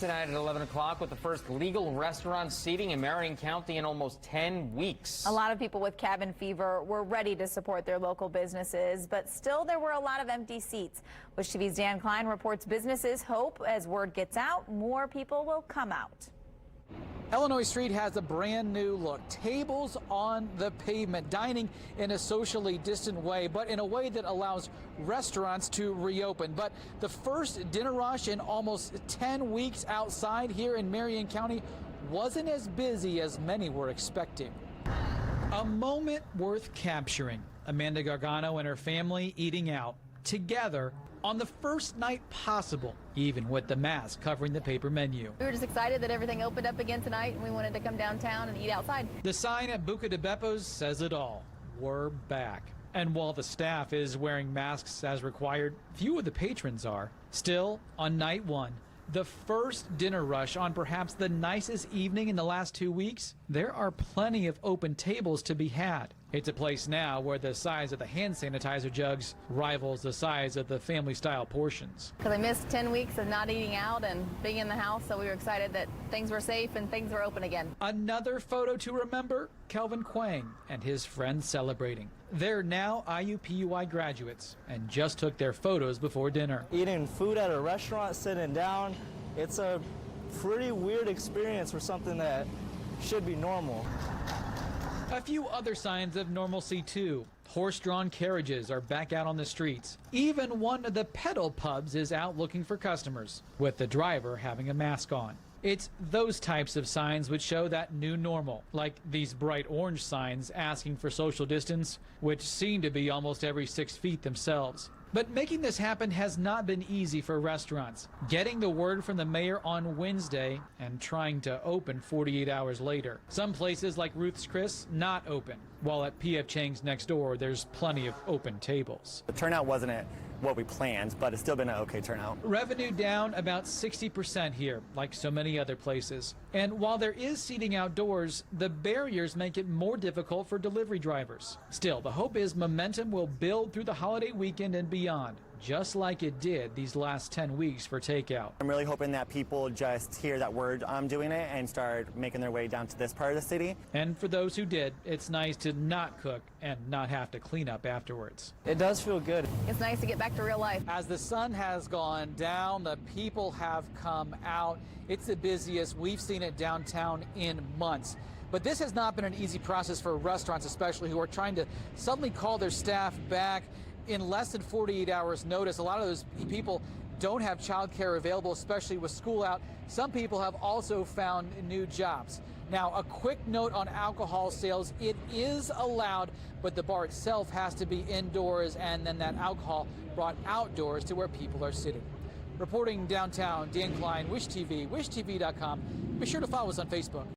Tonight at 11 o'clock with the first legal restaurant seating in Marion County in almost 10 weeks. A lot of people with cabin fever were ready to support their local businesses, but still there were a lot of empty seats. Wish TV's Dan Klein reports businesses hope as word gets out, more people will come out. Illinois Street has a brand new look. Tables on the pavement, dining in a socially distant way, but in a way that allows restaurants to reopen. But the first dinner rush in almost 10 weeks outside here in Marion County wasn't as busy as many were expecting. A moment worth capturing. Amanda Gargano and her family eating out together on the first night possible, even with the mask covering the paper menu. We were just excited that everything opened up again tonight, and we wanted to come downtown and eat outside. The sign at Buca de Beppo's says it all. We're back. And while the staff is wearing masks as required, few of the patrons are. Still, on night one, the first dinner rush on perhaps the nicest evening in the last 2 weeks, there are plenty of open tables to be had. It's a place now where the size of the hand sanitizer jugs rivals the size of the family-style portions. Because I missed 10 weeks of not eating out and being in the house, so we were excited that things were safe and things were open again. Another photo to remember, Kelvin Quang and his friends celebrating. They're now IUPUI graduates and just took their photos before dinner. Eating food at a restaurant, sitting down, it's a pretty weird experience for something that should be normal. A few other signs of normalcy too. Horse-drawn carriages are back out on the streets. Even one of the pedal pubs is out looking for customers, with the driver having a mask on. It's those types of signs which show that new normal, like these bright orange signs asking for social distance, which seem to be almost every 6 feet themselves. But making this happen has not been easy for restaurants. Getting the word from the mayor on Wednesday and trying to open 48 hours later. Some places like Ruth's Chris not open, while at P.F. Chang's next door there's plenty of open tables. The turnout wasn't at what we planned, but it's still been an okay turnout. Revenue down about 60% here, like so many other places. And while there is seating outdoors, the barriers make it more difficult for delivery drivers. Still, the hope is momentum will build through the holiday weekend and beyond, just like it did these last 10 weeks for takeout. I'm really hoping that people just hear that word I'm doing it and start making their way down to this part of the city. And for those who did, it's nice to not cook and not have to clean up afterwards. It does feel good. It's nice to get back to real life. As the sun has gone down, the people have come out. It's the busiest we've seen it downtown in months. But this has not been an easy process for restaurants, especially who are trying to suddenly call their staff back in less than 48 hours notice. A lot of those people don't have childcare available, especially with school out. Some people have also found new jobs. Now, a quick note on alcohol sales. It is allowed, but the bar itself has to be indoors, and then that alcohol brought outdoors to where people are sitting. Reporting downtown, Dan Klein, Wish TV, wishtv.com. Be sure to follow us on Facebook.